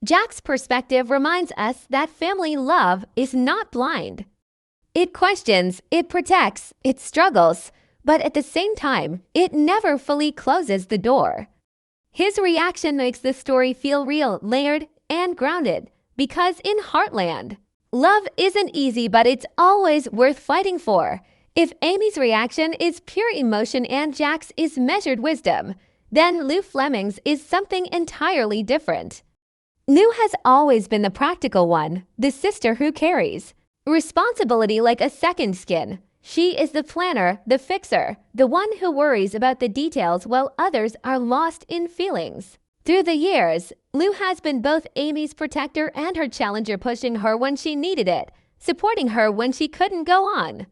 Jack's perspective reminds us that family love is not blind. It questions, it protects, it struggles, but at the same time, it never fully closes the door. His reaction makes the story feel real, layered, and grounded, because in Heartland, love isn't easy, but it's always worth fighting for. If Amy's reaction is pure emotion and Jack's is measured wisdom, then Lou Fleming's is something entirely different. Lou has always been the practical one, the sister who carries responsibility like a second skin. She is the planner, the fixer, the one who worries about the details while others are lost in feelings. Through the years, Lou has been both Amy's protector and her challenger, pushing her when she needed it, supporting her when she couldn't go on.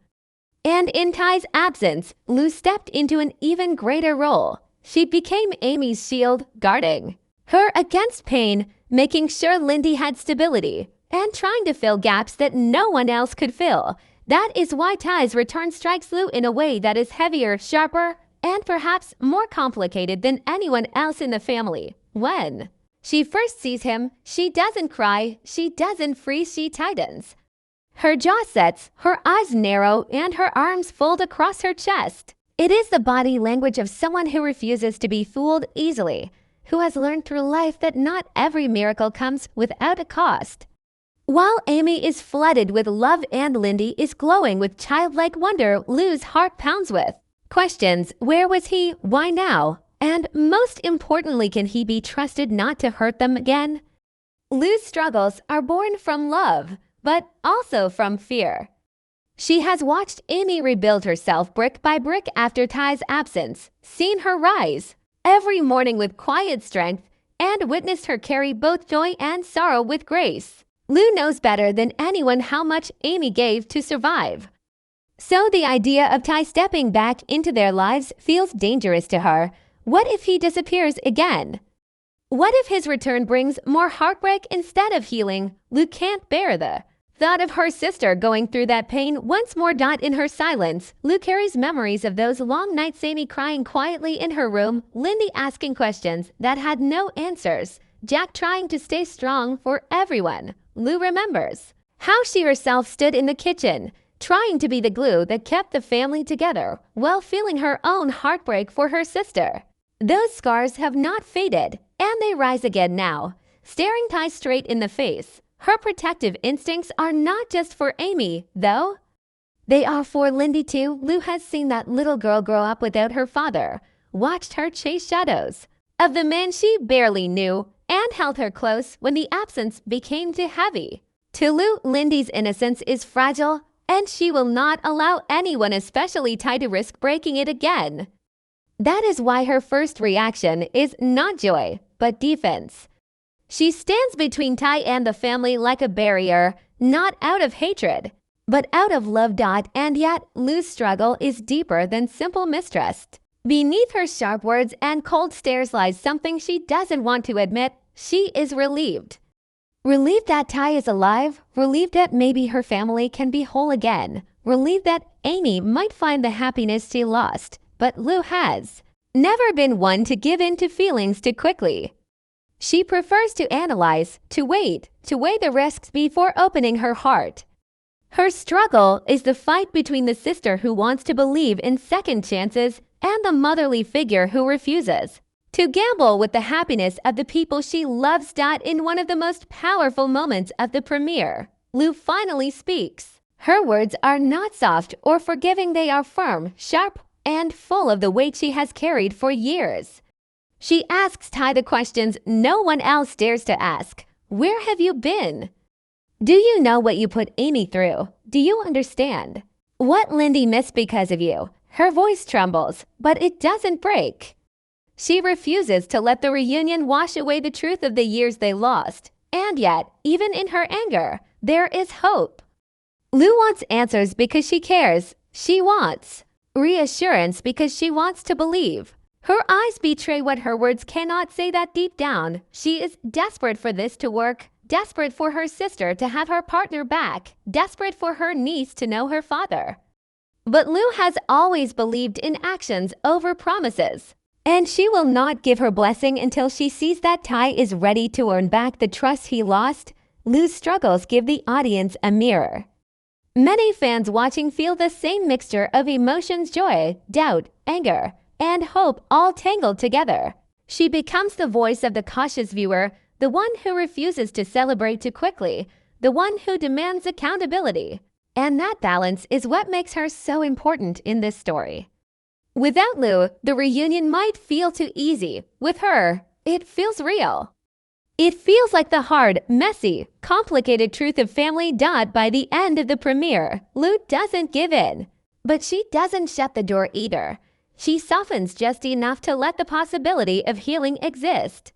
And in Ty's absence, Lou stepped into an even greater role. She became Amy's shield, guarding her against pain, making sure Lindy had stability, and trying to fill gaps that no one else could fill. That is why Ty's return strikes Lou in a way that is heavier, sharper, and perhaps more complicated than anyone else in the family. When she first sees him, she doesn't cry, she doesn't freeze, she tightens. Her jaw sets, her eyes narrow, and her arms fold across her chest. It is the body language of someone who refuses to be fooled easily, who has learned through life that not every miracle comes without a cost. While Amy is flooded with love and Lindy is glowing with childlike wonder, Lou's heart pounds with questions. Where was he? Why now? And most importantly, can he be trusted not to hurt them again? Lou's struggles are born from love, but also from fear. She has watched Amy rebuild herself brick by brick after Ty's absence, seen her rise every morning with quiet strength, and witnessed her carry both joy and sorrow with grace. Lou knows better than anyone how much Amy gave to survive. So the idea of Ty stepping back into their lives feels dangerous to her. What if he disappears again? What if his return brings more heartbreak instead of healing? Lou can't bear the thought of her sister going through that pain once more. In her silence, Lou carries memories of those long nights, Amy crying quietly in her room, Lindy asking questions that had no answers, Jack trying to stay strong for everyone. Lou remembers how she herself stood in the kitchen, trying to be the glue that kept the family together, while feeling her own heartbreak for her sister. Those scars have not faded, and they rise again now, staring Ty straight in the face. Her protective instincts are not just for Amy, though. They are for Lindy too. Lou has seen that little girl grow up without her father, watched her chase shadows of the man she barely knew, and held her close when the absence became too heavy. To Lou, Lindy's innocence is fragile, and she will not allow anyone, especially Ty, to risk breaking it again. That is why her first reaction is not joy, but defense. She stands between Ty and the family like a barrier, not out of hatred, but out of love. And yet, Lou's struggle is deeper than simple mistrust. Beneath her sharp words and cold stares lies something she doesn't want to admit. She is relieved. Relieved that Ty is alive, relieved that maybe her family can be whole again, relieved that Amy might find the happiness she lost. But Lou has never been one to give in to feelings too quickly. She prefers to analyze, to wait, to weigh the risks before opening her heart. Her struggle is the fight between the sister who wants to believe in second chances and the motherly figure who refuses to gamble with the happiness of the people she loves. In one of the most powerful moments of the premiere, Lou finally speaks. Her words are not soft or forgiving, they are firm, sharp, and full of the weight she has carried for years. She asks Ty the questions no one else dares to ask. Where have you been? Do you know what you put Amy through? Do you understand what Lindy missed because of you? Her voice trembles, but it doesn't break. She refuses to let the reunion wash away the truth of the years they lost. And yet, even in her anger, there is hope. Lou wants answers because she cares. She wants reassurance because she wants to believe. Her eyes betray what her words cannot say, that deep down, she is desperate for this to work, desperate for her sister to have her partner back, desperate for her niece to know her father. But Lou has always believed in actions over promises. And she will not give her blessing until she sees that Ty is ready to earn back the trust he lost. Lou's struggles give the audience a mirror. Many fans watching feel the same mixture of emotions: joy, doubt, anger, and hope, all tangled together. She becomes the voice of the cautious viewer, the one who refuses to celebrate too quickly, the one who demands accountability. And that balance is what makes her so important in this story. Without Lou, the reunion might feel too easy. With her, it feels real. It feels like the hard, messy, complicated truth of family. By the end of the premiere, Lou doesn't give in. But she doesn't shut the door either. She softens just enough to let the possibility of healing exist.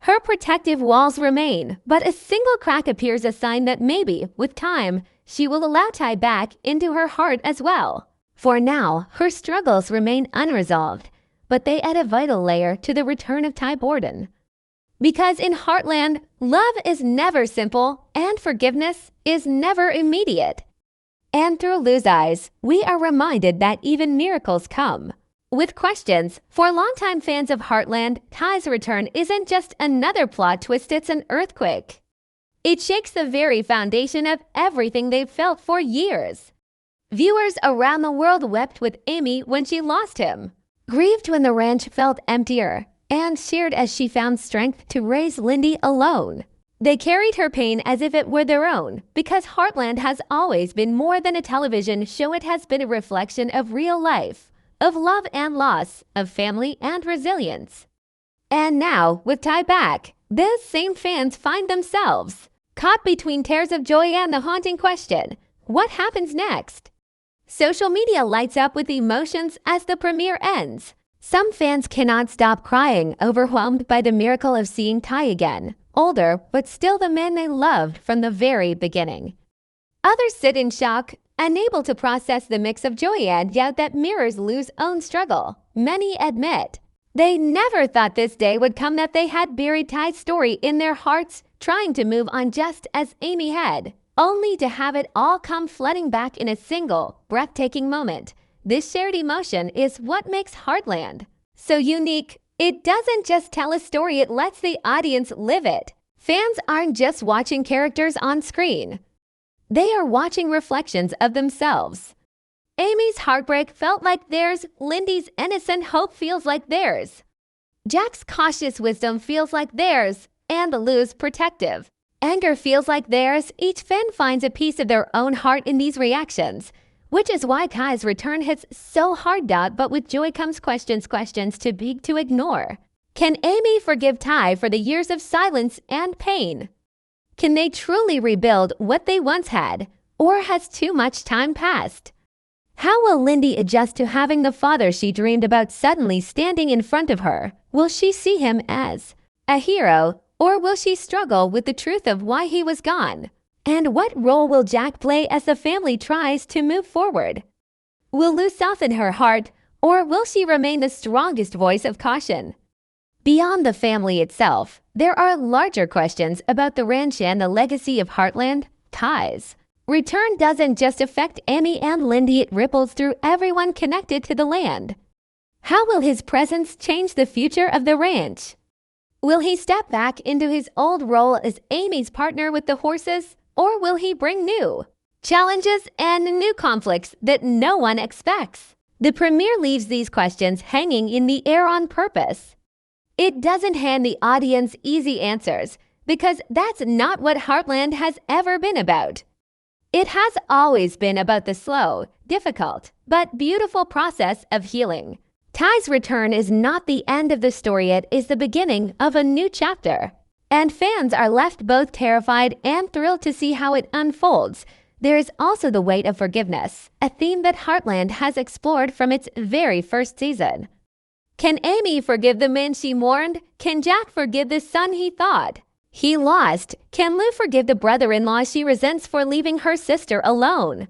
Her protective walls remain, but a single crack appears, a sign that maybe, with time, she will allow Ty back into her heart as well. For now, her struggles remain unresolved, but they add a vital layer to the return of Ty Borden. Because in Heartland, love is never simple and forgiveness is never immediate. And through Lou's eyes, we are reminded that even miracles come with questions. For longtime fans of Heartland, Ty's return isn't just another plot twist, it's an earthquake. It shakes the very foundation of everything they've felt for years. Viewers around the world wept with Amy when she lost him, grieved when the ranch felt emptier, and cheered as she found strength to raise Lindy alone. They carried her pain as if it were their own, because Heartland has always been more than a television show. It has been a reflection of real life, of love and loss, of family and resilience. And now, with Ty back, those same fans find themselves caught between tears of joy and the haunting question, what happens next? Social media lights up with emotions as the premiere ends. Some fans cannot stop crying, overwhelmed by the miracle of seeing Ty again, older but still the man they loved from the very beginning. Others sit in shock, unable to process the mix of joy and doubt that mirrors Lou's own struggle. Many admit they never thought this day would come, that they had buried Ty's story in their hearts, trying to move on just as Amy had, only to have it all come flooding back in a single, breathtaking moment. This shared emotion is what makes Heartland so unique. It doesn't just tell a story, it lets the audience live it. Fans aren't just watching characters on screen. They are watching reflections of themselves. Amy's heartbreak felt like theirs. Lindy's innocent hope feels like theirs. Jack's cautious wisdom feels like theirs. And Lou's protective anger feels like theirs. Each fan finds a piece of their own heart in these reactions, which is why Ty's return hits so hard. But with joy comes questions too big to ignore. Can Amy forgive Ty for the years of silence and pain? Can they truly rebuild what they once had, or has too much time passed? How will Lindy adjust to having the father she dreamed about suddenly standing in front of her? Will she see him as a hero, or will she struggle with the truth of why he was gone? And what role will Jack play as the family tries to move forward? Will Lou soften her heart, or will she remain the strongest voice of caution? Beyond the family itself, there are larger questions about the ranch and the legacy of Heartland. Ty's return doesn't just affect Amy and Lindy, it ripples through everyone connected to the land. How will his presence change the future of the ranch? Will he step back into his old role as Amy's partner with the horses, or will he bring new challenges and new conflicts that no one expects? The premiere leaves these questions hanging in the air on purpose. It doesn't hand the audience easy answers, because that's not what Heartland has ever been about. It has always been about the slow, difficult, but beautiful process of healing. Ty's return is not the end of the story, it is the beginning of a new chapter. And fans are left both terrified and thrilled to see how it unfolds. There is also the weight of forgiveness, a theme that Heartland has explored from its very first season. Can Amy forgive the man she mourned? Can Jack forgive the son he thought he lost? Can Lou forgive the brother-in-law she resents for leaving her sister alone?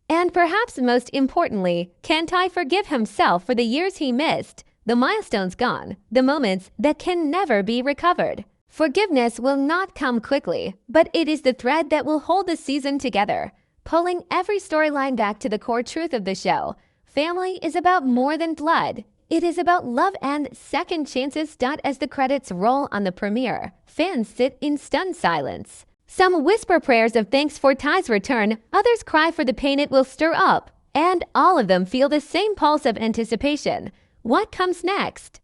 And perhaps most importantly, can Ty forgive himself for the years he missed, the milestones gone, the moments that can never be recovered? Forgiveness will not come quickly, but it is the thread that will hold the season together, pulling every storyline back to the core truth of the show. Family is about more than blood. it is about love and second chances. As the credits roll on the premiere, fans sit in stunned silence. Some whisper prayers of thanks for Ty's return, others cry for the pain it will stir up, and all of them feel the same pulse of anticipation. What comes next?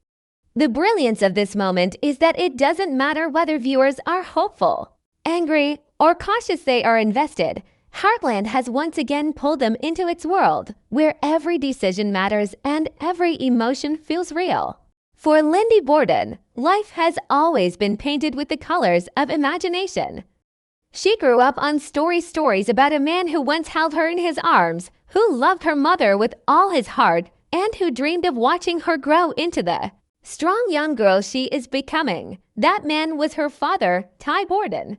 The brilliance of this moment is that it doesn't matter whether viewers are hopeful, angry, or cautious, they are invested. Heartland has once again pulled them into its world, where every decision matters and every emotion feels real. For Lindy Borden, life has always been painted with the colors of imagination. She grew up on stories about a man who once held her in his arms, who loved her mother with all his heart, and who dreamed of watching her grow into the strong young girl she is becoming. That man was her father, Ty Borden.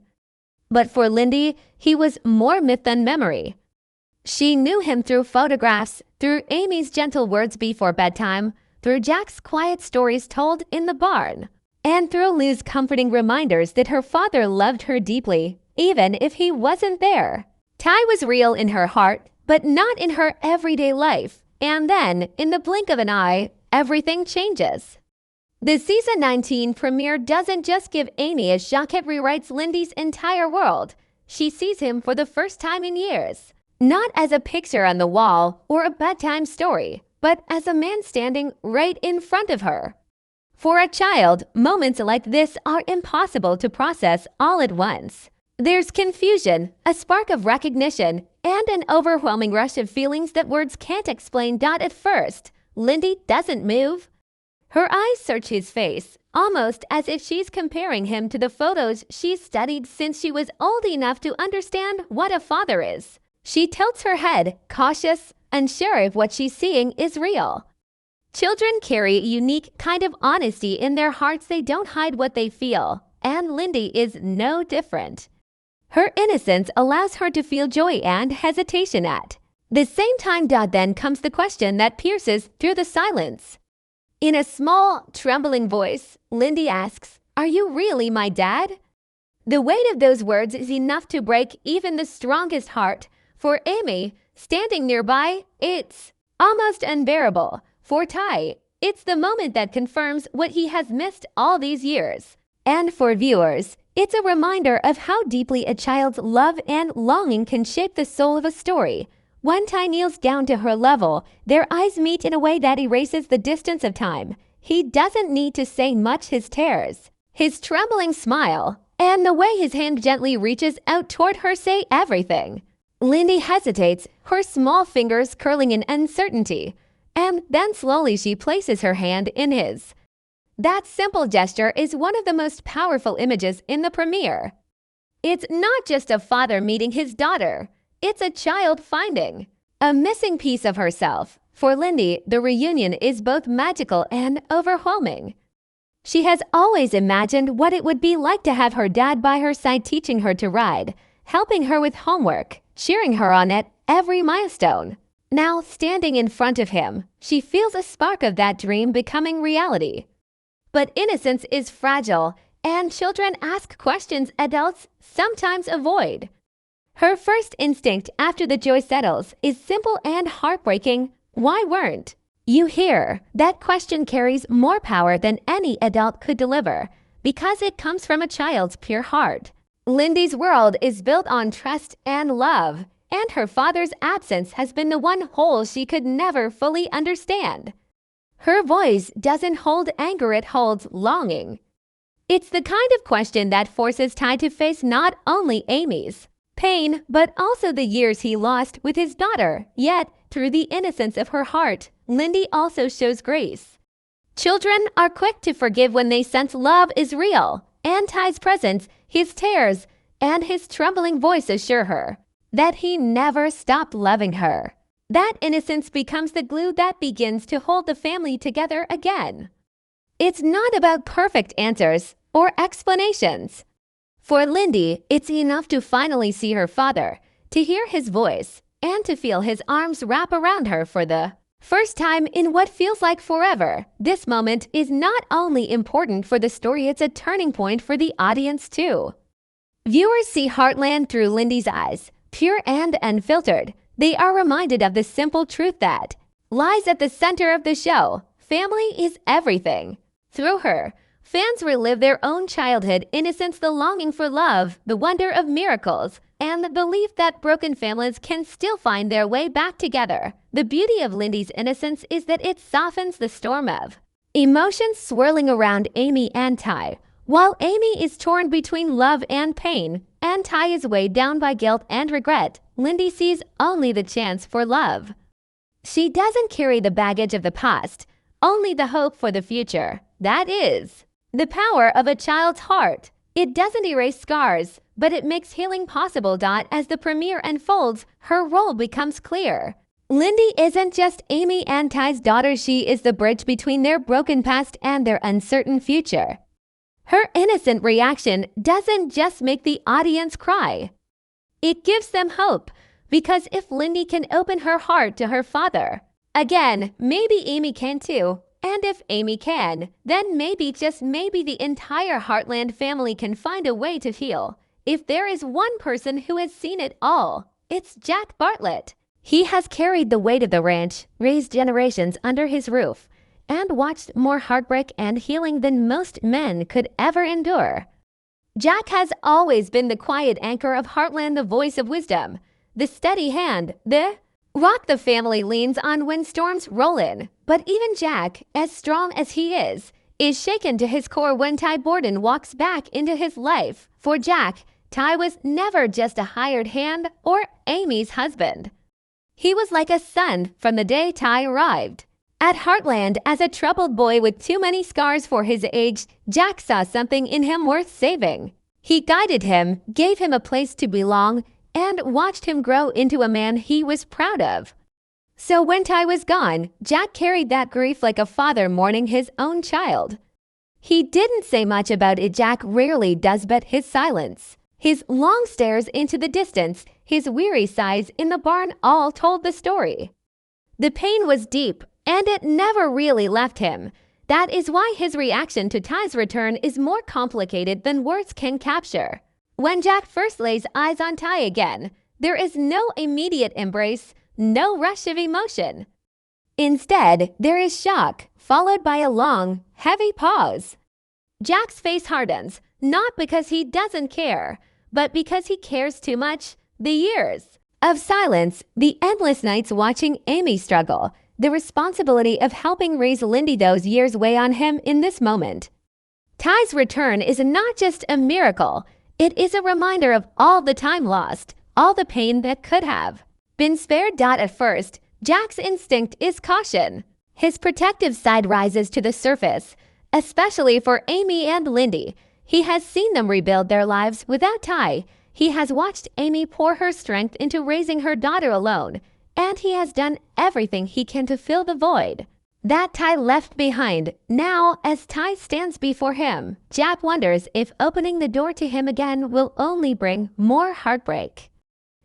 But for Lindy, he was more myth than memory. She knew him through photographs, through Amy's gentle words before bedtime, through Jack's quiet stories told in the barn, and through Lou's comforting reminders that her father loved her deeply, even if he wasn't there. Ty was real in her heart, but not in her everyday life. And then, in the blink of an eye, everything changes. The season 19 premiere doesn't just give Amy a shock, it rewrites Lindy's entire world. She sees him for the first time in years, not as a picture on the wall or a bedtime story, but as a man standing right in front of her. For a child, moments like this are impossible to process all at once. There's confusion, a spark of recognition, and an overwhelming rush of feelings that words can't explain. At first, Lindy doesn't move. Her eyes search his face, almost as if she's comparing him to the photos she's studied since she was old enough to understand what a father is. She tilts her head, cautious, unsure if what she's seeing is real. Children carry a unique kind of honesty in their hearts. They don't hide what they feel, and Lindy is no different. Her innocence allows her to feel joy and hesitation at the same time. Then comes the question that pierces through the silence. In a small, trembling voice, Lindy asks, "Are you really my dad?" The weight of those words is enough to break even the strongest heart. For Amy, standing nearby, it's almost unbearable. For Ty, it's the moment that confirms what he has missed all these years. And for viewers, it's a reminder of how deeply a child's love and longing can shape the soul of a story. When Ty kneels down to her level, their eyes meet in a way that erases the distance of time. He doesn't need to say much. His tears, his trembling smile, and the way his hand gently reaches out toward her say everything. Lindy hesitates, her small fingers curling in uncertainty, and then slowly she places her hand in his. That simple gesture is one of the most powerful images in the premiere. It's not just a father meeting his daughter. It's a child finding a missing piece of herself. For Lindy, the reunion is both magical and overwhelming. She has always imagined what it would be like to have her dad by her side, teaching her to ride, helping her with homework, cheering her on at every milestone. Now, standing in front of him, she feels a spark of that dream becoming reality. But innocence is fragile, and children ask questions adults sometimes avoid. Her first instinct after the joy settles is simple and heartbreaking. Why weren't you here? That question carries more power than any adult could deliver, because it comes from a child's pure heart. Lindy's world is built on trust and love, and her father's absence has been the one hole she could never fully understand. Her voice doesn't hold anger, it holds longing. It's the kind of question that forces Ty to face not only Amy's pain, but also the years he lost with his daughter. Yet, through the innocence of her heart, Lindy also shows grace. Children are quick to forgive when they sense love is real, and Ty's presence, his tears, and his trembling voice assure her that he never stopped loving her. That innocence becomes the glue that begins to hold the family together again. It's not about perfect answers or explanations. For Lindy, it's enough to finally see her father, to hear his voice, and to feel his arms wrap around her for the first time in what feels like forever. This moment is not only important for the story, it's a turning point for the audience too. Viewers see Heartland through Lindy's eyes, pure and unfiltered. They are reminded of the simple truth that lies at the center of the show. Family is everything. Through her, fans relive their own childhood innocence, the longing for love, the wonder of miracles, and the belief that broken families can still find their way back together. The beauty of Lindy's innocence is that it softens the storm of emotions swirling around Amy and Ty. While Amy is torn between love and pain, and Ty is weighed down by guilt and regret, Lindy sees only the chance for love. She doesn't carry the baggage of the past, only the hope for the future. That is the power of a child's heart. It doesn't erase scars, but it makes healing possible. As the premiere unfolds, her role becomes clear. Lindy isn't just Amy and Ty's daughter, she is the bridge between their broken past and their uncertain future. Her innocent reaction doesn't just make the audience cry. It gives them hope, because if Lindy can open her heart to her father again, maybe Amy can too. And if Amy can, then maybe, just maybe, the entire Heartland family can find a way to heal. If there is one person who has seen it all, it's Jack Bartlett. He has carried the weight of the ranch, raised generations under his roof, and watched more heartbreak and healing than most men could ever endure. Jack has always been the quiet anchor of Heartland, the voice of wisdom, the steady hand, the rock the family leans on when storms roll in. But even Jack, as strong as he is shaken to his core when Ty Borden walks back into his life. For Jack, Ty was never just a hired hand or Amy's husband. He was like a son from the day Ty arrived. At Heartland, as a troubled boy with too many scars for his age, Jack saw something in him worth saving. He guided him, gave him a place to belong, and watched him grow into a man he was proud of. So when Ty was gone, Jack carried that grief like a father mourning his own child. He didn't say much about it. Jack rarely does, but his silence, his long stares into the distance, his weary sighs in the barn all told the story. The pain was deep, and it never really left him. That is why his reaction to Ty's return is more complicated than words can capture. When Jack first lays eyes on Ty again, there is no immediate embrace, no rush of emotion. Instead, there is shock, followed by a long, heavy pause. Jack's face hardens, not because he doesn't care, but because he cares too much. The years of silence, the endless nights watching Amy struggle, the responsibility of helping raise Lindy, those years weigh on him in this moment. Ty's return is not just a miracle, it is a reminder of all the time lost, all the pain that could have been spared. At first, Jack's instinct is caution. His protective side rises to the surface, especially for Amy and Lindy. He has seen them rebuild their lives without Ty. He has watched Amy pour her strength into raising her daughter alone, and he has done everything he can to fill the void that Ty left behind. Now, as Ty stands before him, Jack wonders if opening the door to him again will only bring more heartbreak.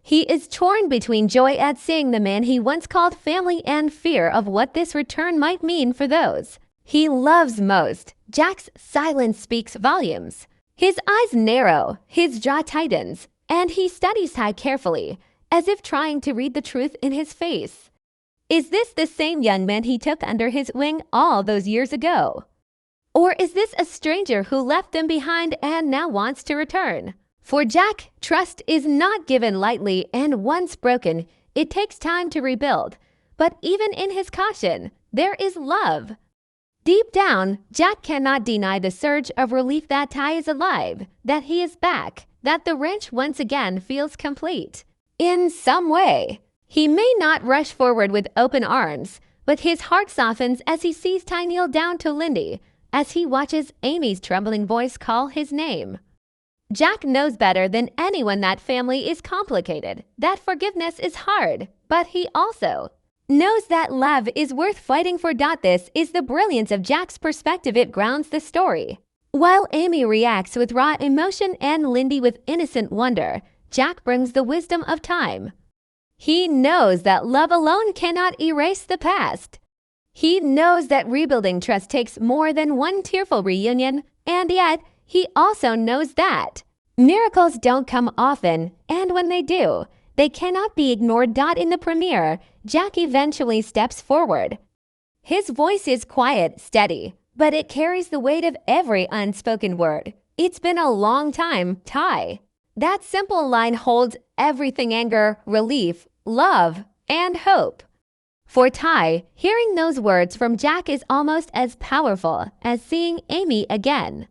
He is torn between joy at seeing the man he once called family and fear of what this return might mean for those he loves most. Jack's silence speaks volumes. His eyes narrow, his jaw tightens, and he studies Ty carefully, as if trying to read the truth in his face. Is this the same young man he took under his wing all those years ago? Or is this a stranger who left them behind and now wants to return? For Jack, trust is not given lightly, and once broken, it takes time to rebuild. But even in his caution, there is love. Deep down, Jack cannot deny the surge of relief that Ty is alive, that he is back, that the ranch once again feels complete. In some way, he may not rush forward with open arms, but his heart softens as he sees Ty kneel down to Lindy, as he watches Amy's trembling voice call his name. Jack knows better than anyone that family is complicated, that forgiveness is hard, but he also knows that love is worth fighting for. This is the brilliance of Jack's perspective. It grounds the story. While Amy reacts with raw emotion and Lindy with innocent wonder, Jack brings the wisdom of time. He knows that love alone cannot erase the past. He knows that rebuilding trust takes more than one tearful reunion, and yet he also knows that miracles don't come often, and when they do, they cannot be ignored. In the premiere, Jack eventually steps forward. His voice is quiet, steady, but it carries the weight of every unspoken word. It's been a long time, Ty. That simple line holds everything: anger, relief, love, and hope. For Ty, hearing those words from Jack is almost as powerful as seeing Amy again.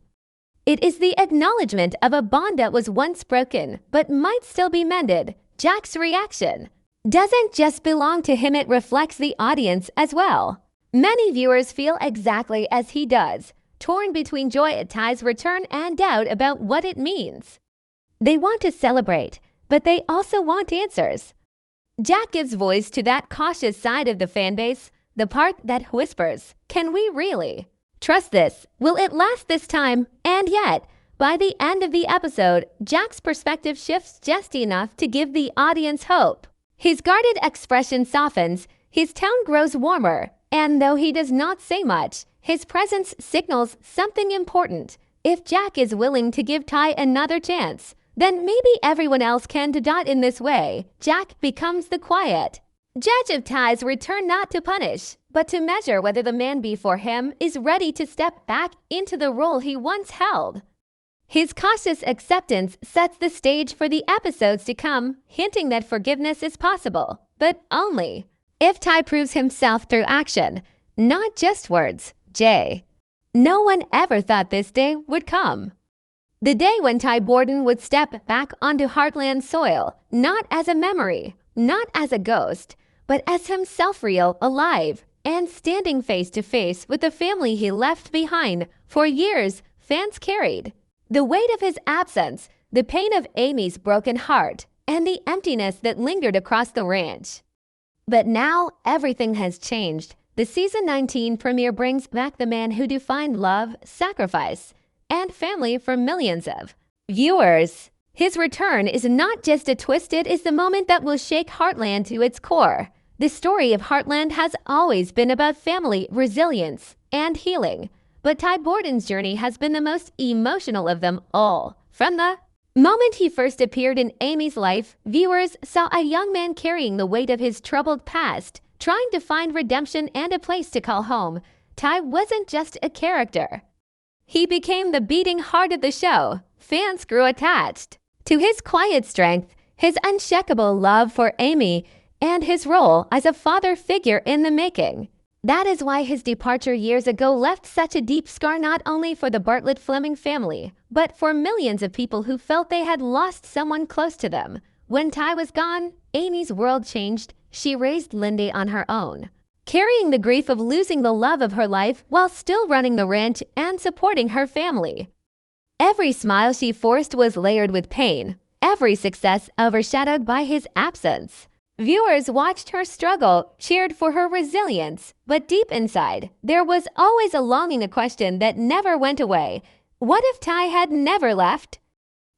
It is the acknowledgement of a bond that was once broken but might still be mended. Jack's reaction doesn't just belong to him, it reflects the audience as well. Many viewers feel exactly as he does, torn between joy at Ty's return and doubt about what it means. They want to celebrate, but they also want answers. Jack gives voice to that cautious side of the fanbase, the part that whispers, "Can we really trust this? Will it last this time?" And yet, by the end of the episode, Jack's perspective shifts just enough to give the audience hope. His guarded expression softens, his tone grows warmer, and though he does not say much, his presence signals something important. If Jack is willing to give Ty another chance, then maybe everyone else can do that. In this way, Jack becomes the quiet judge of Ty's return, not to punish, but to measure whether the man before him is ready to step back into the role he once held. His cautious acceptance sets the stage for the episodes to come, hinting that forgiveness is possible, but only if Ty proves himself through action, not just words. No one ever thought this day would come. The day when Borden would step back onto Heartland soil, not as a memory, not as a ghost, but as himself, real, alive, and standing face to face with the family he left behind. For years, fans carried the weight of his absence, the pain of Amy's broken heart, and the emptiness that lingered across the ranch. But now, everything has changed. The season 19 premiere brings back the man who defined love, sacrifice, and family for millions of viewers. His return is not just a twist, it is the moment that will shake Heartland to its core. The story of Heartland has always been about family, resilience, and healing. But Borden's journey has been the most emotional of them all. From the moment he first appeared in Amy's life, viewers saw a young man carrying the weight of his troubled past, trying to find redemption and a place to call home. Ty wasn't just a character. He became the beating heart of the show. Fans grew attached to his quiet strength, his unshakable love for Amy, and his role as a father figure in the making. That is why his departure years ago left such a deep scar, not only for the Bartlett Fleming family, but for millions of people who felt they had lost someone close to them. When Ty was gone, Amy's world changed. She raised Lindy on her own, carrying the grief of losing the love of her life while still running the ranch and supporting her family. Every smile she forced was layered with pain, every success overshadowed by his absence. Viewers watched her struggle, cheered for her resilience, but deep inside, there was always a longing, a question that never went away. What if Ty had never left?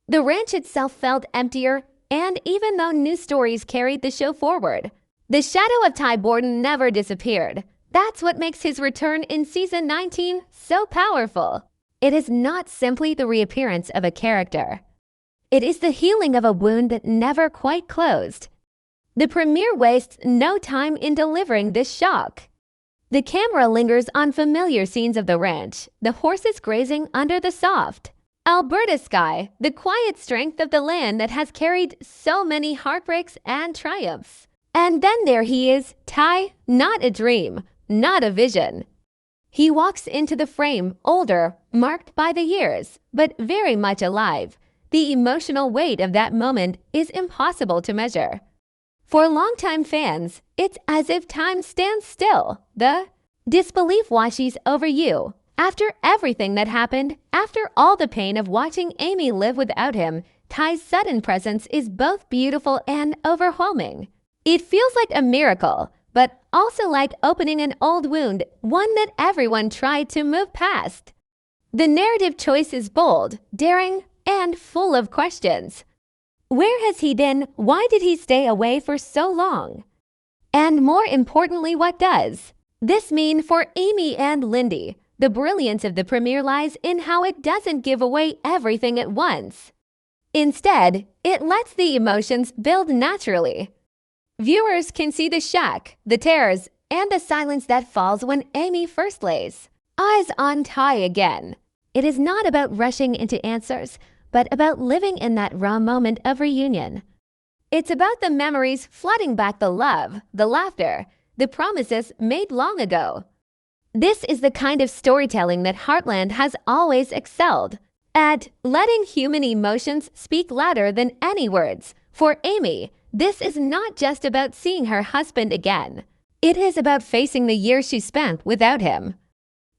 The ranch itself felt emptier, and even though new stories carried the show forward, the shadow of Borden never disappeared. That's what makes his return in season 19 so powerful. It is not simply the reappearance of a character. It is the healing of a wound that never quite closed. The premiere wastes no time in delivering this shock. The camera lingers on familiar scenes of the ranch, the horses grazing under the soft Alberta sky, the quiet strength of the land that has carried so many heartbreaks and triumphs. And then there he is, Ty, not a dream, not a vision. He walks into the frame, older, marked by the years, but very much alive. The emotional weight of that moment is impossible to measure. For longtime fans, it's as if time stands still. The disbelief washes over you. After everything that happened, after all the pain of watching Amy live without him, Ty's sudden presence is both beautiful and overwhelming. It feels like a miracle, but also like opening an old wound, one that everyone tried to move past. The narrative choice is bold, daring, and full of questions. Where has he been? Why did he stay away for so long? And more importantly, what does this mean for Amy and Lindy? The brilliance of the premiere lies in how it doesn't give away everything at once. Instead, it lets the emotions build naturally. Viewers can see the shock, the tears, and the silence that falls when Amy first lays eyes on Ty again. It is not about rushing into answers, but about living in that raw moment of reunion. It's about the memories flooding back the love, the laughter, the promises made long ago. This is the kind of storytelling that Heartland has always excelled at, letting human emotions speak louder than any words. For Amy, this is not just about seeing her husband again. It is about facing the years she spent without him.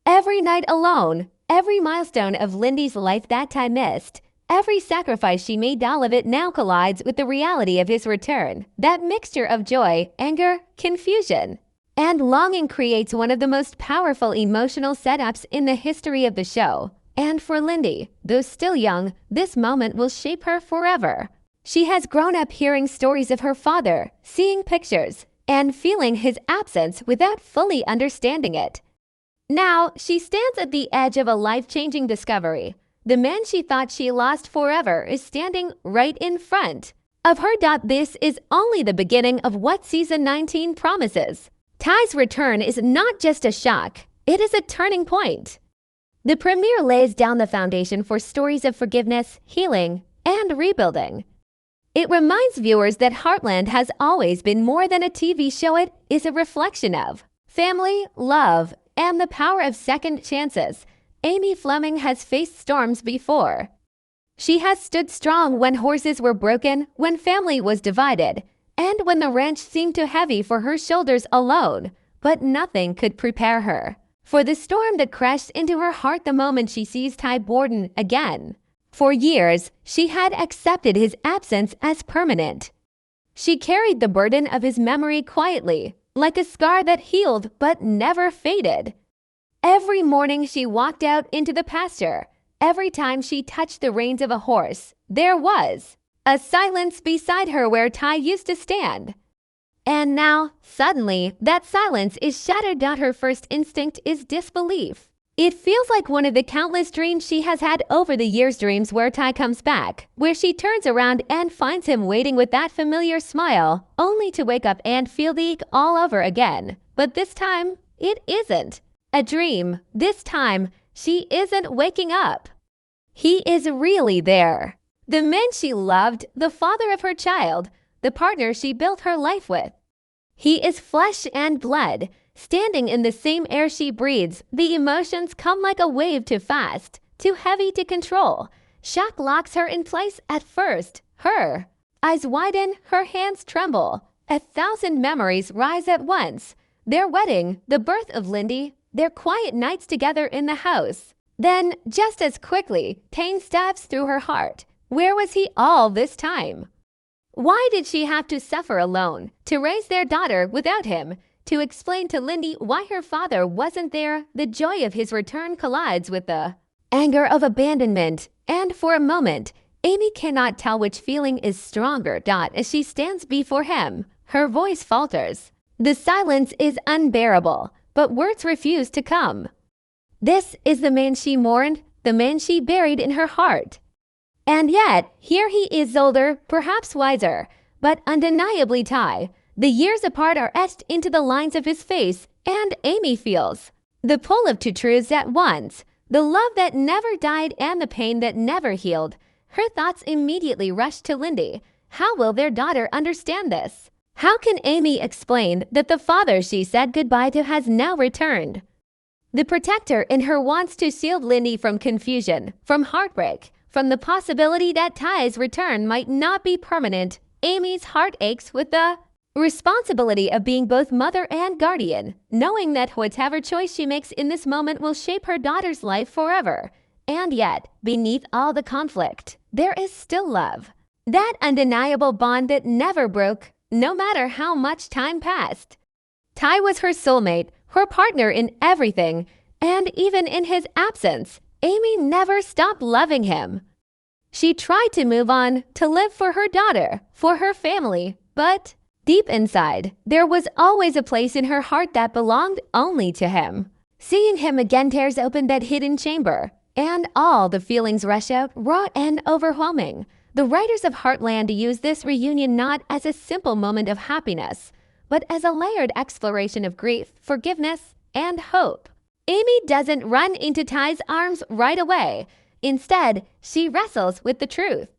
Every night alone, every milestone of Lindy's life that Ty missed, every sacrifice she made, all of it now collides with the reality of his return. That mixture of joy, anger, confusion, and longing creates one of the most powerful emotional setups in the history of the show. And for Lindy, though still young, this moment will shape her forever. She has grown up hearing stories of her father, seeing pictures, and feeling his absence without fully understanding it. Now, she stands at the edge of a life-changing discovery. The man she thought she lost forever is standing right in front of her. This is only the beginning of what season 19 promises. Ty's return is not just a shock, it is a turning point. The premiere lays down the foundation for stories of forgiveness, healing, and rebuilding. It reminds viewers that Heartland has always been more than a TV show. It is a reflection of family, love, and the power of second chances. Amy Fleming has faced storms before. She has stood strong when horses were broken, when family was divided, and when the ranch seemed too heavy for her shoulders alone. But nothing could prepare her for the storm that crashed into her heart the moment she sees Ty Borden again. For years, she had accepted his absence as permanent. She carried the burden of his memory quietly, like a scar that healed but never faded. Every morning she walked out into the pasture. Every time she touched the reins of a horse, there was a silence beside her where Ty used to stand. And now, suddenly, that silence is shattered. Her first instinct is disbelief. It feels like one of the countless dreams she has had over the years, dreams where Ty comes back, where she turns around and finds him waiting with that familiar smile, only to wake up and feel the ache all over again. But this time, it isn't a dream. This time, she isn't waking up. He is really there. The man she loved, the father of her child, the partner she built her life with. He is flesh and blood, standing in the same air she breathes. The emotions come like a wave, too fast, too heavy to control. Shock locks her in place at first. Her eyes widen, her hands tremble. 1,000 memories rise at once. Their wedding, the birth of Lindy, their quiet nights together in the house. Then, just as quickly, pain stabs through her heart. Where was he all this time? Why did she have to suffer alone, to raise their daughter without him, to explain to Lindy why her father wasn't there? The joy of his return collides with the anger of abandonment, and for a moment, Amy cannot tell which feeling is stronger. As she stands before him, her voice falters. The silence is unbearable, but words refuse to come. This is the man she mourned, the man she buried in her heart. And yet, here he is, older, perhaps wiser, but undeniably Ty. The years apart are etched into the lines of his face, and Amy feels the pull of two truths at once, the love that never died and the pain that never healed. Her thoughts immediately rush to Lindy. How will their daughter understand this? How can Amy explain that the father she said goodbye to has now returned? The protector in her wants to shield Lindy from confusion, from heartbreak, from the possibility that Ty's return might not be permanent. Amy's heart aches with the responsibility of being both mother and guardian, knowing that whatever choice she makes in this moment will shape her daughter's life forever. And yet, beneath all the conflict, there is still love. That undeniable bond that never broke, no matter how much time passed. Ty was her soulmate, her partner in everything, and even in his absence, Amy never stopped loving him. She tried to move on, to live for her daughter, for her family, but deep inside, there was always a place in her heart that belonged only to him. Seeing him again tears open that hidden chamber, and all the feelings rush out, raw and overwhelming. The writers of Heartland use this reunion not as a simple moment of happiness, but as a layered exploration of grief, forgiveness, and hope. Amy doesn't run into Ty's arms right away. Instead, she wrestles with the truth.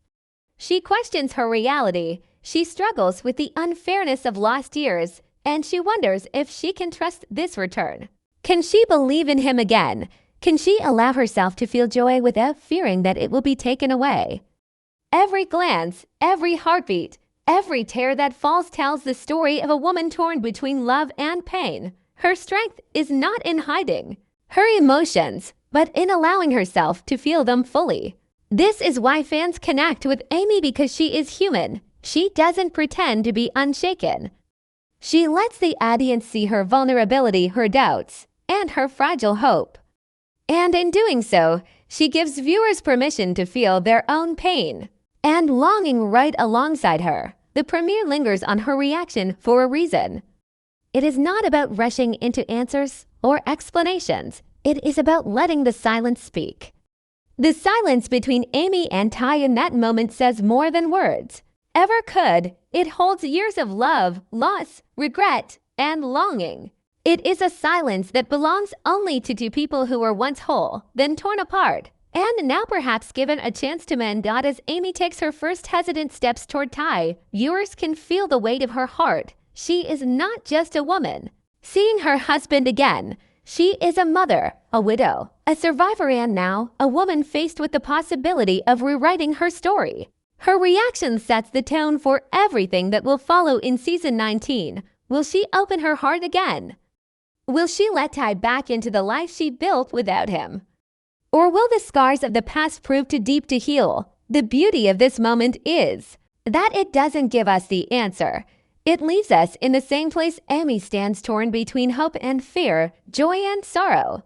She questions her reality, she struggles with the unfairness of lost years, and she wonders if she can trust this return. Can she believe in him again? Can she allow herself to feel joy without fearing that it will be taken away? Every glance, every heartbeat, every tear that falls tells the story of a woman torn between love and pain. Her strength is not in hiding her emotions, but in allowing herself to feel them fully. This is why fans connect with Amy, because she is human. She doesn't pretend to be unshaken. She lets the audience see her vulnerability, her doubts, and her fragile hope. And in doing so, she gives viewers permission to feel their own pain and longing right alongside her. The premiere lingers on her reaction for a reason. It is not about rushing into answers or explanations. It is about letting the silence speak. The silence between Amy and Ty in that moment says more than words ever could. It holds years of love, loss, regret, and longing. It is a silence that belongs only to two people who were once whole, then torn apart, and now perhaps given a chance to mend. As Amy takes her first hesitant steps toward Ty, viewers can feel the weight of her heart. She is not just a woman seeing her husband again. She is a mother, a widow, a survivor, and now a woman faced with the possibility of rewriting her story. Her reaction sets the tone for everything that will follow in season 19. Will she open her heart again? Will she let Ty back into the life she built without him? Or will the scars of the past prove too deep to heal? The beauty of this moment is that it doesn't give us the answer. It leaves us in the same place Amy stands, torn between hope and fear, joy and sorrow.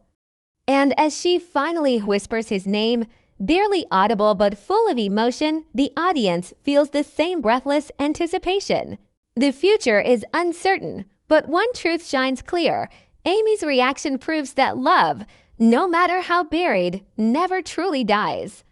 And as she finally whispers his name, barely audible but full of emotion, the audience feels the same breathless anticipation. The future is uncertain, but one truth shines clear. Amy's reaction proves that love, no matter how buried, never truly dies.